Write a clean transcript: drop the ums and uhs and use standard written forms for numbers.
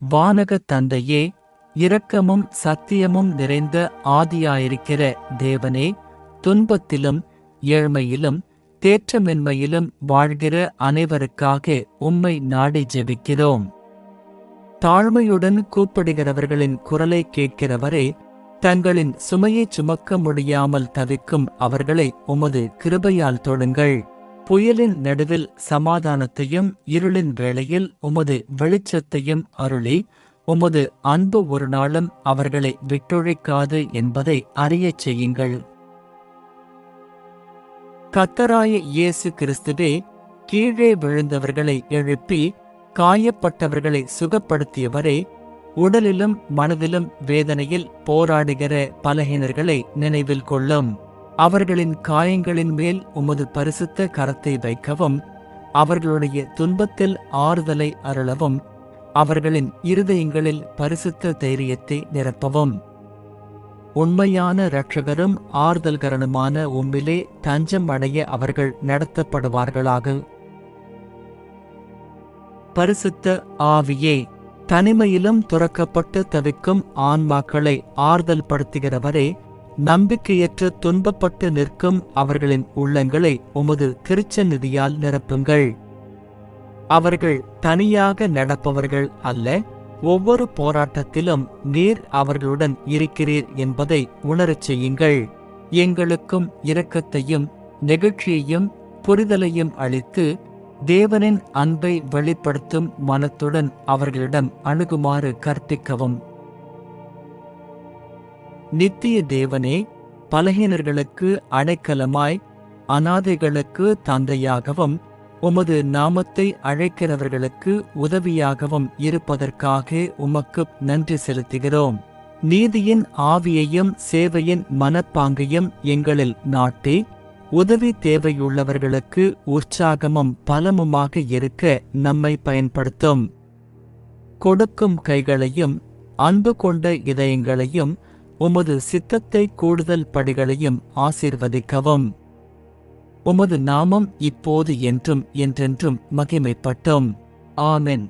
வானக தந்தையே, இரக்கமும் சத்தியமும் நிறைந்த ஆதியாயிருக்கிற தேவனே, துன்பத்திலும் ஏழ்மையிலும் தேற்றமின்மையிலும் வாழ்கிற அனைவருக்காக உம்மை நாடி ஜெபிக்கிறோம். தாழ்மையுடன் கூப்பிடுகிறவர்களின் குரலை கேட்கிறவரே, தங்களின் சுமையை சுமக்க முடியாமல் தவிக்கும் அவர்களை உமது கிருபையால் தொடுங்கள். புயலின் நடுவில் சமாதானத்தையும் இருளின் வேளையில் உமது வெளிச்சத்தையும் அருளி, உமது அன்பு ஒரு நாளும் அவர்களை விட்டொழிக்காது என்பதை அறியச் செய்யுங்கள். கர்த்தராய இயேசு கிறிஸ்துவே, கீழே விழுந்தவர்களை எழுப்பி காயப்பட்டவர்களை சுகப்படுத்தியவரே, உடலிலும் மனதிலும் வேதனையில் போராடுகிற பலகீனர்களை நினைவில் கொள்ளும். அவர்களின் காயங்களின் மேல் உமது பரிசுத்த கரத்தை வைக்கவும், அவர்களுடைய துன்பத்தில் ஆறுதலை அருளவும், அவர்களின் இருதயங்களில் பரிசுத்த தைரியத்தை நிரப்பவும். உண்மையான இரட்சகரும் ஆறுதல்கரனுமான உம்மிலே தஞ்சம் அடைய அவர்கள் நடத்தப்படுவார்களாக. பரிசுத்த ஆவியே, தனிமையிலும் துறக்கப்பட்டு தவிக்கும் ஆன்மாக்களை ஆறுதல் படுத்துகிறவரே, நம்பிக்கையற்று துன்பப்பட்டு நிற்கும் அவர்களின் உள்ளங்களை உமது திருச்சந்நிதியால் நிரப்புங்கள். அவர்கள் தனியாக நடப்பவர்கள் அல்ல, ஒவ்வொரு போராட்டத்திலும் நீர் அவர்களுடன் இருக்கிறீர் என்பதை உணரச் செய்யுங்கள். எங்களுக்கும் இரக்கத்தையும் நெகிழ்ச்சியையும் புரிதலையும் அளித்து, தேவனின் அன்பை வெளிப்படுத்தும் மனத்துடன் அவர்களிடம் அணுகுமாறு கற்பிக்கவும். நித்திய தேவனே, பலகீனர்களுக்கு அடைக்கலமாய், அநாதைகளுக்கு தந்தையாகவும், உமது நாமத்தை அழைக்கிறவர்களுக்கு உதவியாகவும் இருப்பதற்காக உமக்கு நன்றி செலுத்துகிறோம். நீதியின் ஆவியையும் சேவையின் மனப்பாங்கையும் எங்களில் நாட்டி, உதவி தேவையுள்ளவர்களுக்கு உற்சாகமும் பலமுமாக இருக்க நம்மை பயன்படுத்தும். கொடுக்கும் கைகளையும் அன்பு கொண்ட இதயங்களையும் உமது சித்தத்தை கூடுதல் படிகளையும் ஆசீர்வதிக்கவும். உமது நாமம் இப்போது என்றும் என்றென்றும் மகிமைப்பட்டும். ஆமென்.